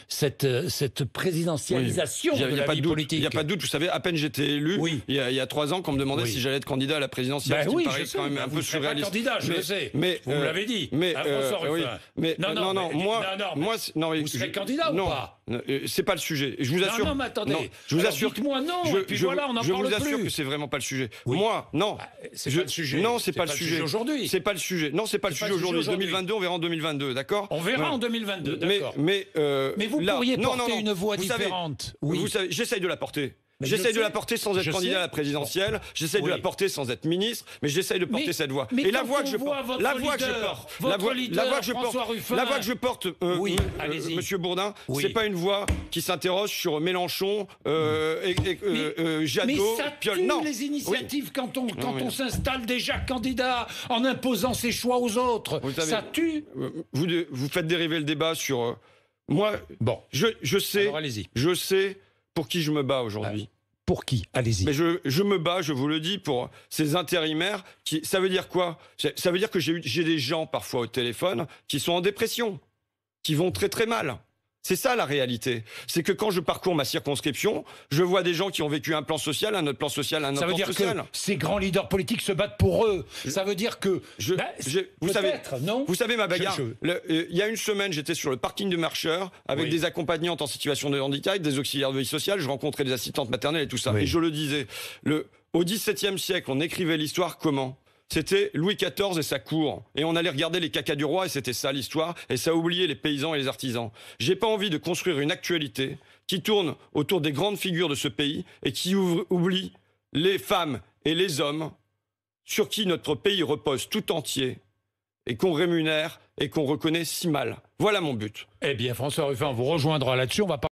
cette présidentialisation de la vie politique. Il n'y a pas de doute. Vous savez, à peine j'étais élu, il y a 3 ans, qu'on me demandait si j'allais être candidat à la présidentielle. Ben oui, je sais, quand même un peu surréaliste. Candidat, je le sais. Mais vous me l'avez dit. Mais vous serez candidat ou pas? C'est pas le sujet. Je vous assure. Non, mais attendez. Je vous assure. Dites-moi non. Et puis voilà, on en parle plus. Je vous assure que c'est vraiment pas le sujet. Moi, non. C'est pas le sujet. Non, c'est pas le sujet aujourd'hui. C'est pas le sujet. Non, c'est pas le sujet aujourd'hui. 2022, on verra en 2022, d'accord? On verra en 2022, d'accord. Mais vous pourriez porter une voix différente. Vous savez, j'essaye de la porter. J'essaye de la porter sans être candidat à la présidentielle, j'essaye de la porter sans être ministre, mais j'essaye de porter cette voix. Et la voix que je porte, la voix que je porte, Monsieur Bourdin, c'est pas une voix qui s'interroge sur Mélenchon, Jadot, mais ça tue les initiatives quand on s'installe déjà candidat en imposant ses choix aux autres. Ça tue. Vous faites dériver le débat sur moi. Bon, je sais pour qui je me bats aujourd'hui. Pour qui? Allez-y. Mais je me bats, je vous le dis, pour ces intérimaires. Ça veut dire quoi? Ça veut dire que j'ai des gens parfois au téléphone qui sont en dépression, qui vont très très mal. C'est ça la réalité. C'est que quand je parcours ma circonscription, je vois des gens qui ont vécu un plan social, un autre plan social, un autre plan social. Ça veut dire que ces grands leaders politiques se battent pour eux. Ça veut dire que... vous savez ma bagarre. Il y a une semaine, j'étais sur le parking de Marcheur avec des accompagnantes en situation de handicap, des auxiliaires de vie sociale. Je rencontrais des assistantes maternelles et tout ça. Et je le disais, au XVIIe siècle, on écrivait l'histoire comment? C'était Louis XIV et sa cour. Et on allait regarder les cacas du roi et c'était ça l'histoire. Et ça oubliait les paysans et les artisans. J'ai pas envie de construire une actualité qui tourne autour des grandes figures de ce pays et qui oublie les femmes et les hommes sur qui notre pays repose tout entier et qu'on rémunère et qu'on reconnaît si mal. Voilà mon but. Eh bien, François Ruffin, on vous rejoindra là-dessus. On va